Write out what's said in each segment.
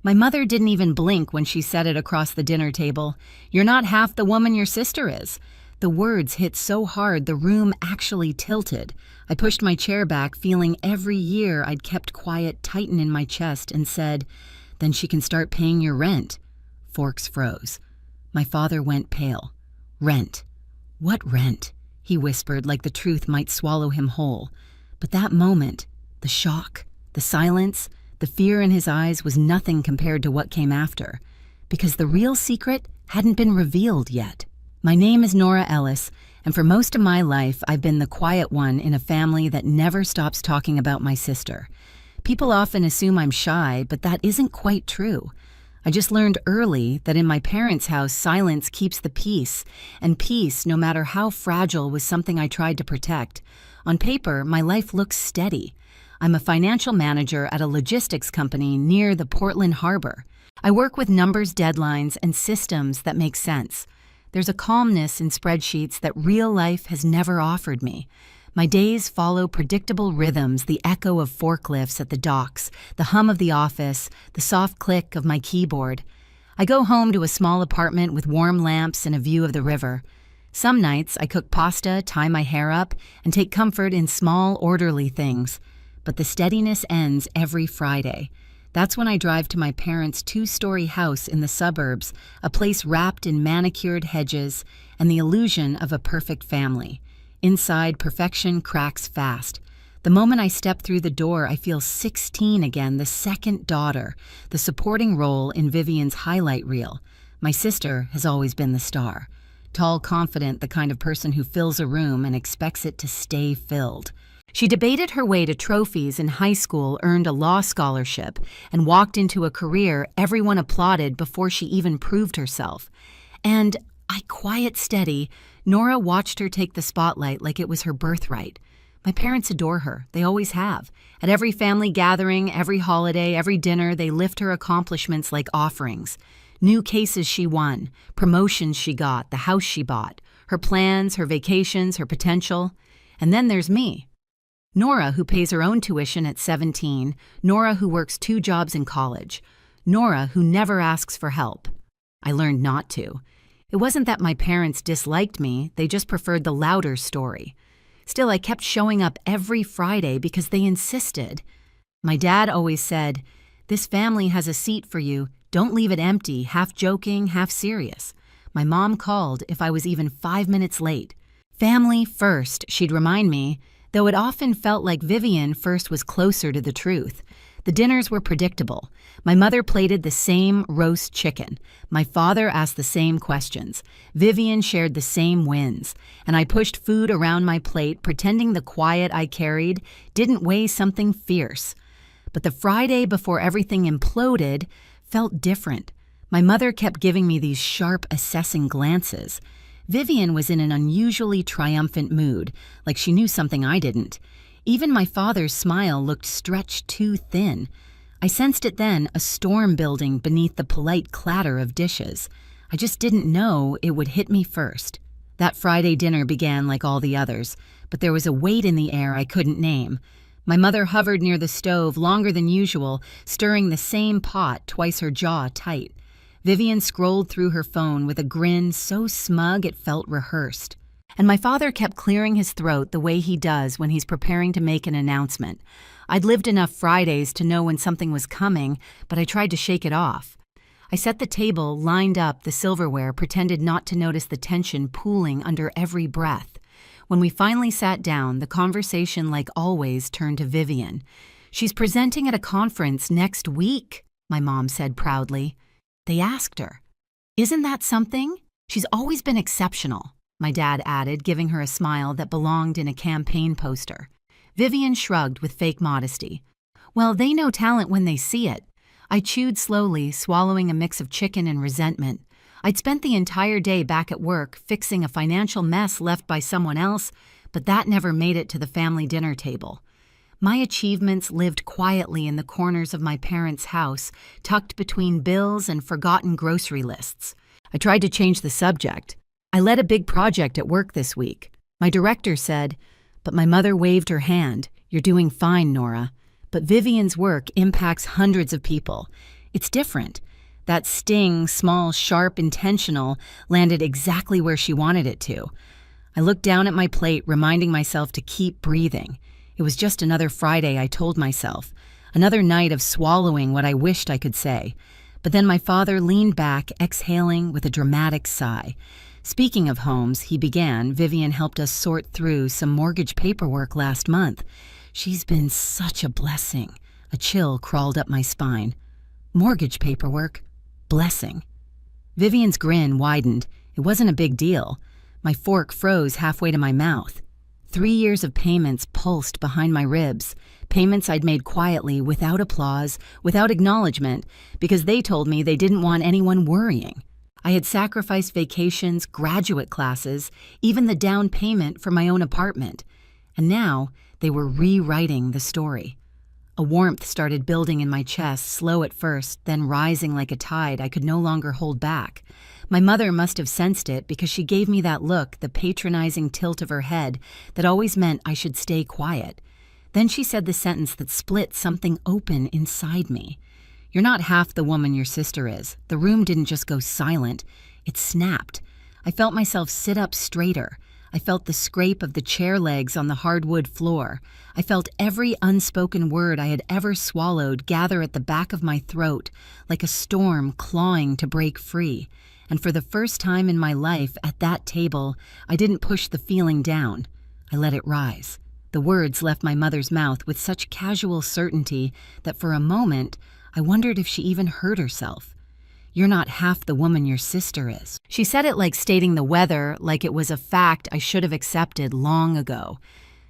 My mother didn't even blink when she said it across the dinner table. "You're not half the woman your sister is." The words hit so hard the room actually tilted. I pushed my chair back, feeling every year I'd kept quiet tighten in my chest, and said, "Then she can start paying your rent." Forks froze. My father went pale. "Rent? What rent?" he whispered, like the truth might swallow him whole. But that moment, the shock, the silence, the fear in his eyes was nothing compared to what came after, because the real secret hadn't been revealed yet. My name is Nora Ellis, and for most of my life, I've been the quiet one in a family that never stops talking about my sister. People often assume I'm shy, but that isn't quite true. I just learned early that in my parents' house, silence keeps the peace, and peace, no matter how fragile, was something I tried to protect. On paper, my life looks steady. I'm a financial manager at a logistics company near the Portland Harbor. I work with numbers, deadlines, and systems that make sense. There's a calmness in spreadsheets that real life has never offered me. My days follow predictable rhythms, the echo of forklifts at the docks, the hum of the office, the soft click of my keyboard. I go home to a small apartment with warm lamps and a view of the river. Some nights I cook pasta, tie my hair up, and take comfort in small, orderly things. But the steadiness ends every Friday. That's when I drive to my parents' two-story house in the suburbs, a place wrapped in manicured hedges and the illusion of a perfect family. Inside, perfection cracks fast. The moment I step through the door, I feel 16 again, the second daughter, the supporting role in Vivian's highlight reel. My sister has always been the star. Tall, confident, the kind of person who fills a room and expects it to stay filled. She debated her way to trophies in high school, earned a law scholarship, and walked into a career everyone applauded before she even proved herself. And quiet steady, Nora watched her take the spotlight like it was her birthright. My parents adore her. They always have. At every family gathering, every holiday, every dinner, they lift her accomplishments like offerings. New cases she won, promotions she got, the house she bought, her plans, her vacations, her potential. And then there's me. Nora, who pays her own tuition at 17, Nora, who works 2 jobs in college, Nora, who never asks for help. I learned not to. It wasn't that my parents disliked me, they just preferred the louder story. Still, I kept showing up every Friday because they insisted. My dad always said, "This family has a seat for you, don't leave it empty," half joking, half serious. My mom called if I was even 5 minutes late. Family first, she'd remind me, though it often felt like Vivian first was closer to the truth. The dinners were predictable. My mother plated the same roast chicken. My father asked the same questions. Vivian shared the same wins. And I pushed food around my plate, pretending the quiet I carried didn't weigh something fierce. But the Friday before everything imploded felt different. My mother kept giving me these sharp, assessing glances. Vivian was in an unusually triumphant mood, like she knew something I didn't. Even my father's smile looked stretched too thin. I sensed it then, a storm building beneath the polite clatter of dishes. I just didn't know it would hit me first. That Friday dinner began like all the others, but there was a weight in the air I couldn't name. My mother hovered near the stove longer than usual, stirring the same pot, twice her jaw tight. Vivian scrolled through her phone with a grin so smug it felt rehearsed. And my father kept clearing his throat the way he does when he's preparing to make an announcement. I'd lived enough Fridays to know when something was coming, but I tried to shake it off. I set the table, lined up the silverware, pretended not to notice the tension pooling under every breath. When we finally sat down, the conversation, like always, turned to Vivian. "She's presenting at a conference next week," my mom said proudly. They asked her, "Isn't that something?" "She's always been exceptional," my dad added, giving her a smile that belonged in a campaign poster. Vivian shrugged with fake modesty. "Well, they know talent when they see it." I chewed slowly, swallowing a mix of chicken and resentment. I'd spent the entire day back at work fixing a financial mess left by someone else, but that never made it to the family dinner table. My achievements lived quietly in the corners of my parents' house, tucked between bills and forgotten grocery lists. I tried to change the subject. "I led a big project at work this week." My director said, but my mother waved her hand. "You're doing fine, Nora. But Vivian's work impacts hundreds of people. It's different. That sting, small, sharp, intentional, landed exactly where she wanted it to. I looked down at my plate, reminding myself to keep breathing. It was just another Friday, I told myself. Another night of swallowing what I wished I could say. But then my father leaned back, exhaling with a dramatic sigh. Speaking of homes, he began, Vivian helped us sort through some mortgage paperwork last month. She's been such a blessing. A chill crawled up my spine. Mortgage paperwork? Blessing. Vivian's grin widened. It wasn't a big deal. My fork froze halfway to my mouth. 3 years of payments pulsed behind my ribs. Payments I'd made quietly, without applause, without acknowledgement, because they told me they didn't want anyone worrying. I had sacrificed vacations, graduate classes, even the down payment for my own apartment. And now they were rewriting the story. A warmth started building in my chest, slow at first, then rising like a tide I could no longer hold back. My mother must have sensed it because she gave me that look, the patronizing tilt of her head that always meant I should stay quiet. Then she said the sentence that split something open inside me. You're not half the woman your sister is. The room didn't just go silent. It snapped. I felt myself sit up straighter. I felt the scrape of the chair legs on the hardwood floor. I felt every unspoken word I had ever swallowed gather at the back of my throat, like a storm clawing to break free. And for the first time in my life, at that table, I didn't push the feeling down. I let it rise. The words left my mother's mouth with such casual certainty that for a moment, I wondered if she even heard herself. You're not half the woman your sister is. She said it like stating the weather, like it was a fact I should have accepted long ago.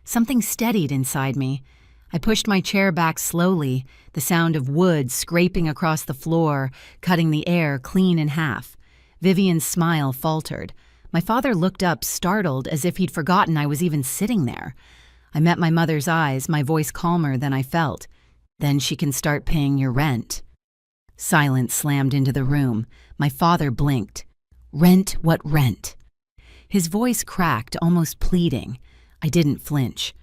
Something steadied inside me. I pushed my chair back slowly, the sound of wood scraping across the floor, cutting the air clean in half. Vivian's smile faltered. My father looked up, startled, as if he'd forgotten I was even sitting there. I met my mother's eyes, my voice calmer than I felt. Then she can start paying your rent. Silence slammed into the room. My father blinked. Rent what rent? His voice cracked, almost pleading. I didn't flinch.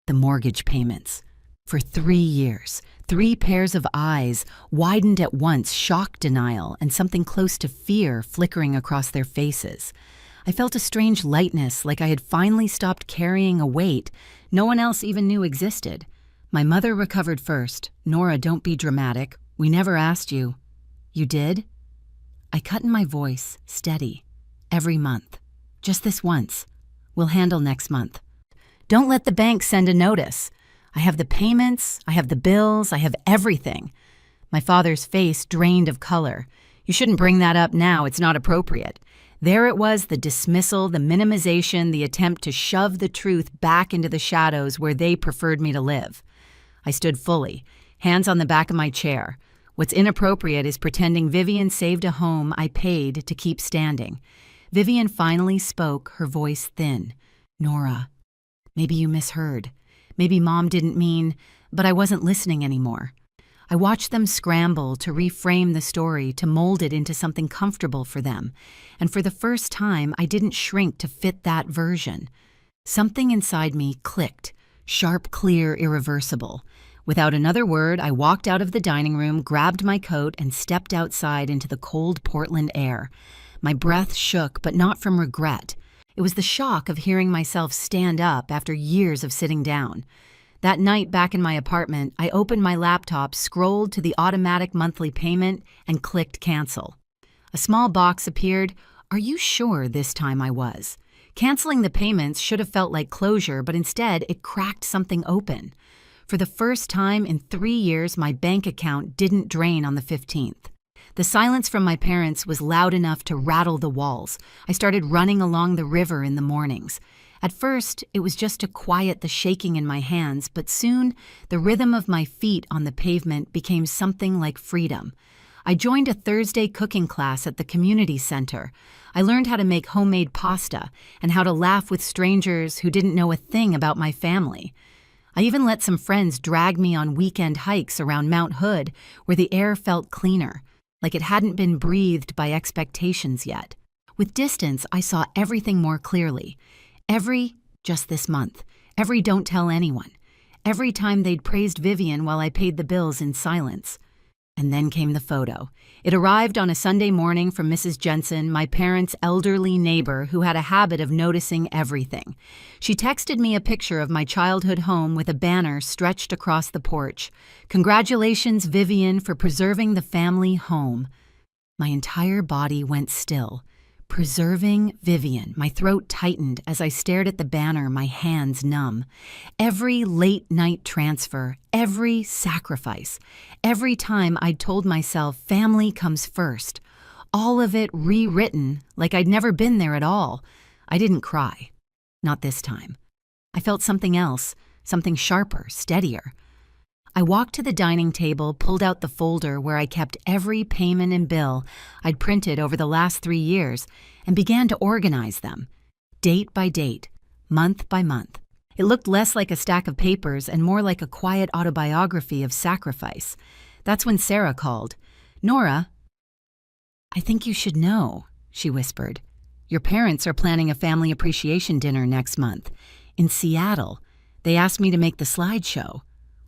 The mortgage payments. For 3 years, 3 pairs of eyes widened at once, shock denial and something close to fear flickering across their faces. I felt a strange lightness, like I had finally stopped carrying a weight no one else even knew existed. My mother recovered first. Nora, don't be dramatic. We never asked you. You did? I cut in my voice, steady. Every month. Just this once. We'll handle next month. Don't let the bank send a notice. I have the payments, I have the bills, I have everything. My father's face drained of color. You shouldn't bring that up now, it's not appropriate. There it was, the dismissal, the minimization, the attempt to shove the truth back into the shadows where they preferred me to live. I stood fully, hands on the back of my chair. What's inappropriate is pretending Vivian saved a home I paid to keep standing. Vivian finally spoke, her voice thin. Nora, maybe you misheard. Maybe Mom didn't mean, but I wasn't listening anymore. I watched them scramble to reframe the story, to mold it into something comfortable for them. And for the first time, I didn't shrink to fit that version. Something inside me clicked, sharp, clear, irreversible. Without another word, I walked out of the dining room, grabbed my coat, and stepped outside into the cold Portland air. My breath shook, but not from regret. It was the shock of hearing myself stand up after years of sitting down. That night back in my apartment, I opened my laptop, scrolled to the automatic monthly payment, and clicked cancel. A small box appeared. Are you sure this time I was? Canceling the payments should have felt like closure, but instead it cracked something open. For the first time in 3 years, my bank account didn't drain on the 15th. The silence from my parents was loud enough to rattle the walls. I started running along the river in the mornings. At first, it was just to quiet the shaking in my hands, but soon, the rhythm of my feet on the pavement became something like freedom. I joined a Thursday cooking class at the community center. I learned how to make homemade pasta and how to laugh with strangers who didn't know a thing about my family. I even let some friends drag me on weekend hikes around Mount Hood, where the air felt cleaner, like it hadn't been breathed by expectations yet. With distance, I saw everything more clearly. Just this month, every don't tell anyone, every time they'd praised Vivian while I paid the bills in silence. And then came the photo. It arrived on a Sunday morning from Mrs. Jensen, my parents' elderly neighbor who had a habit of noticing everything. She texted me a picture of my childhood home with a banner stretched across the porch. "Congratulations, Vivian, for preserving the family home." My entire body went still. Preserving Vivian. My throat tightened as I stared at the banner, my hands numb. Every late-night transfer, every sacrifice, every time I'd told myself family comes first, all of it rewritten like I'd never been there at all. I didn't cry. Not this time. I felt something else, something sharper, steadier. I walked to the dining table, pulled out the folder where I kept every payment and bill I'd printed over the last 3 years, and began to organize them, date by date, month by month. It looked less like a stack of papers and more like a quiet autobiography of sacrifice. That's when Sarah called. "Nora, I think you should know," she whispered. "Your parents are planning a family appreciation dinner next month. In Seattle. They asked me to make the slideshow."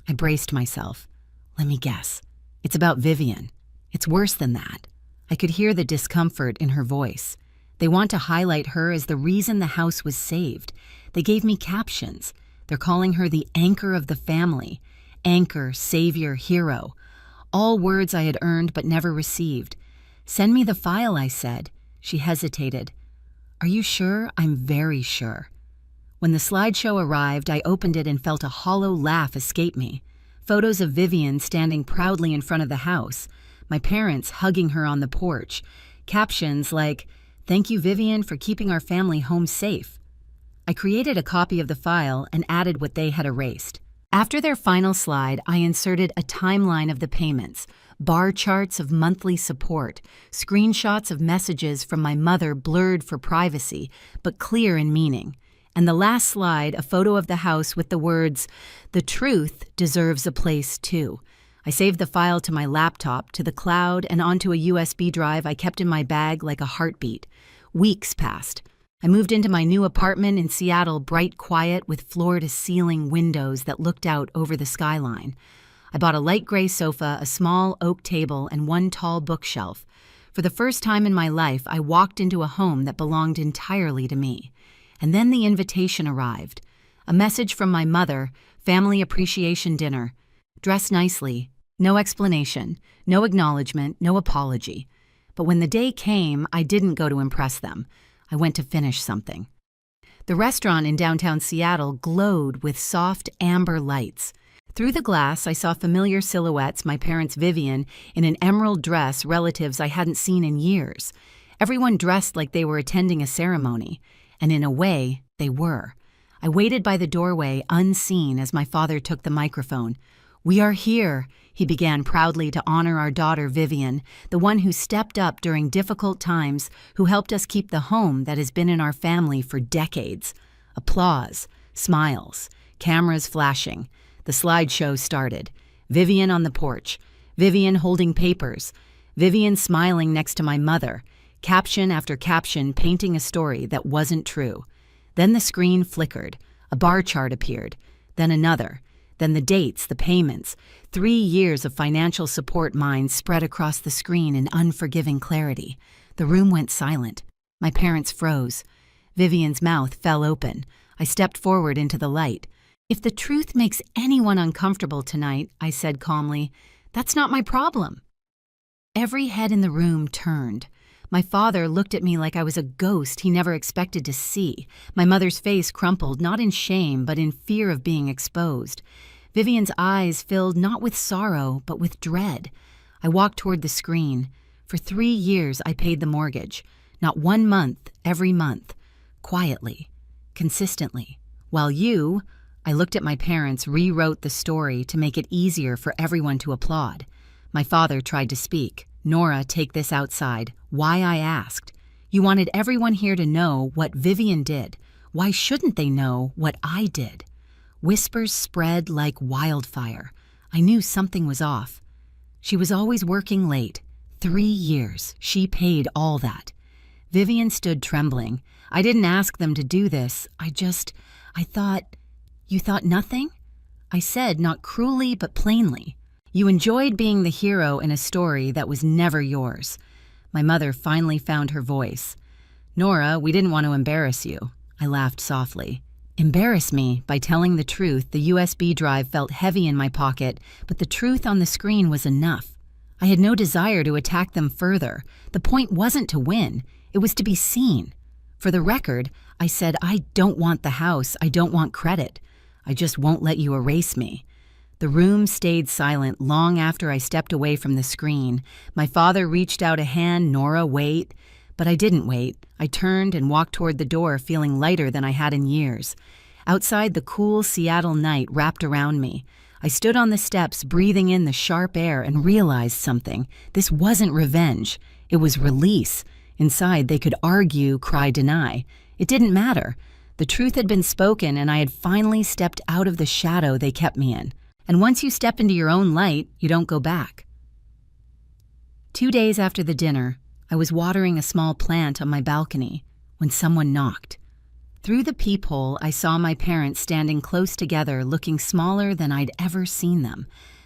I braced myself. Let me guess. It's about Vivian. It's worse than that. I could hear the discomfort in her voice. They want to highlight her as the reason the house was saved. They gave me captions. They're calling her the anchor of the family. Anchor, savior, hero. All words I had earned but never received. "Send me the file," I said. She hesitated. "Are you sure?" "I'm very sure." When the slideshow arrived, I opened it and felt a hollow laugh escape me. Photos of Vivian standing proudly in front of the house, my parents hugging her on the porch, captions like, "Thank you, Vivian, for keeping our family home safe." I created a copy of the file and added what they had erased. After their final slide, I inserted a timeline of the payments, bar charts of monthly support, screenshots of messages from my mother blurred for privacy, but clear in meaning. And the last slide, a photo of the house with the words, "The truth deserves a place too." I saved the file to my laptop, to the cloud, and onto a USB drive I kept in my bag like a heartbeat. Weeks passed. I moved into my new apartment in Seattle, bright quiet, with floor-to-ceiling windows that looked out over the skyline. I bought a light gray sofa, a small oak table, and one tall bookshelf. For the first time in my life, I walked into a home that belonged entirely to me. And then the invitation arrived. A message from my mother, family appreciation dinner. Dress nicely. No explanation, no acknowledgement, no apology. But when the day came, I didn't go to impress them. I went to finish something. The restaurant in downtown Seattle glowed with soft amber lights. Through the glass, I saw familiar silhouettes, my parents' Vivian, in an emerald dress, relatives I hadn't seen in years. Everyone dressed like they were attending a ceremony. And in a way, they were. I waited by the doorway, unseen, as my father took the microphone. "We are here," he began proudly, "to honor our daughter Vivian, the one who stepped up during difficult times, who helped us keep the home that has been in our family for decades." Applause, smiles, cameras flashing. The slideshow started. Vivian on the porch, Vivian holding papers, Vivian smiling next to my mother, caption after caption painting a story that wasn't true. Then the screen flickered. A bar chart appeared. Then another. Then the dates, the payments. 3 years of financial support mine spread across the screen in unforgiving clarity. The room went silent. My parents froze. Vivian's mouth fell open. I stepped forward into the light. "If the truth makes anyone uncomfortable tonight," I said calmly, "that's not my problem." Every head in the room turned. My father looked at me like I was a ghost he never expected to see. My mother's face crumpled, not in shame, but in fear of being exposed. Vivian's eyes filled not with sorrow, but with dread. I walked toward the screen. For 3 years, I paid the mortgage. Not 1 month, every month. Quietly. Consistently. While you, I looked at my parents, rewrote the story to make it easier for everyone to applaud. My father tried to speak. "Nora, take this outside. Why I asked. You wanted everyone here to know what Vivian did. Why shouldn't they know what I did?" Whispers spread like wildfire. I knew something was off. She was always working late. 3 years. She paid all that. Vivian stood trembling. "I didn't ask them to do this. I thought..." "You thought nothing?" I said, not cruelly but plainly. You enjoyed being the hero in a story that was never yours. My mother finally found her voice. Nora, we didn't want to embarrass you. I laughed softly. Embarrass me by telling the truth. The USB drive felt heavy in my pocket, but the truth on the screen was enough. I had no desire to attack them further. The point wasn't to win. It was to be seen. For the record, I said, I don't want the house. I don't want credit. I just won't let you erase me. The room stayed silent long after I stepped away from the screen. My father reached out a hand. Nora, wait. But I didn't wait. I turned and walked toward the door, feeling lighter than I had in years. Outside, the cool Seattle night wrapped around me. I stood on the steps, breathing in the sharp air, and realized something. This wasn't revenge. It was release. Inside, they could argue, cry, deny. It didn't matter. The truth had been spoken, and I had finally stepped out of the shadow they kept me in. And once you step into your own light, you don't go back. 2 days after the dinner, I was watering a small plant on my balcony when someone knocked. Through the peephole, I saw my parents standing close together, looking smaller than I'd ever seen them.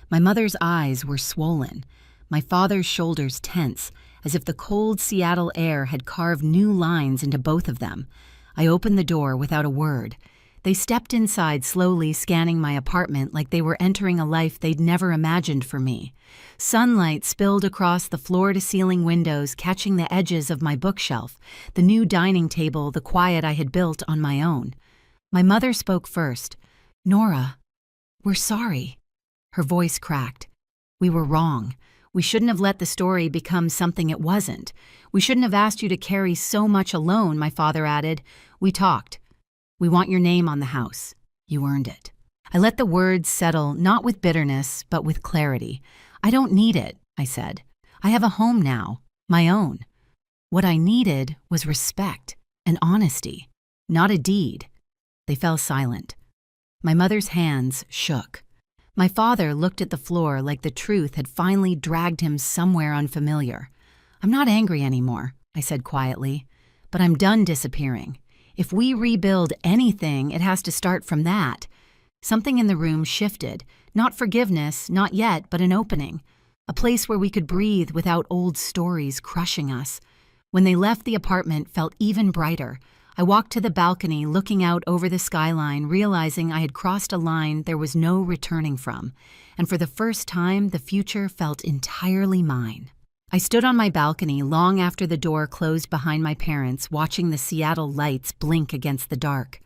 My mother's eyes were swollen, my father's shoulders tense, as if the cold Seattle air had carved new lines into both of them. I opened the door without a word. They stepped inside, slowly scanning my apartment like they were entering a life they'd never imagined for me. Sunlight spilled across the floor-to-ceiling windows, catching the edges of my bookshelf, the new dining table, the quiet I had built on my own. My mother spoke first. Nora, we're sorry. Her voice cracked. We were wrong. We shouldn't have let the story become something it wasn't. We shouldn't have asked you to carry so much alone, my father added. We talked. We want your name on the house. You earned it. I let the words settle, not with bitterness, but with clarity. I don't need it, I said. I have a home now, my own. What I needed was respect and honesty, not a deed. They fell silent. My mother's hands shook. My father looked at the floor like the truth had finally dragged him somewhere unfamiliar. I'm not angry anymore, I said quietly, but I'm done disappearing. If we rebuild anything, it has to start from that. Something in the room shifted. Not forgiveness, not yet, but an opening. A place where we could breathe without old stories crushing us. When they left, the apartment felt even brighter. I walked to the balcony, looking out over the skyline, realizing I had crossed a line there was no returning from. And for the first time, the future felt entirely mine. I stood on my balcony long after the door closed behind my parents, watching the Seattle lights blink against the dark.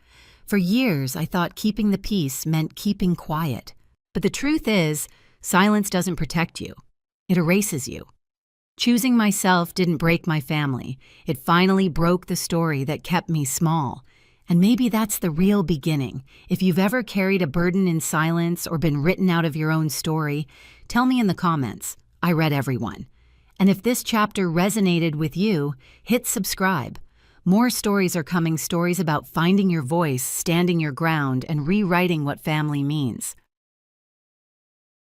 For years, I thought keeping the peace meant keeping quiet. But the truth is, silence doesn't protect you. It erases you. Choosing myself didn't break my family. It finally broke the story that kept me small. And maybe that's the real beginning. If you've ever carried a burden in silence or been written out of your own story, tell me in the comments. I read everyone. And if this chapter resonated with you, hit subscribe. More stories are coming, stories about finding your voice, standing your ground, and rewriting what family means.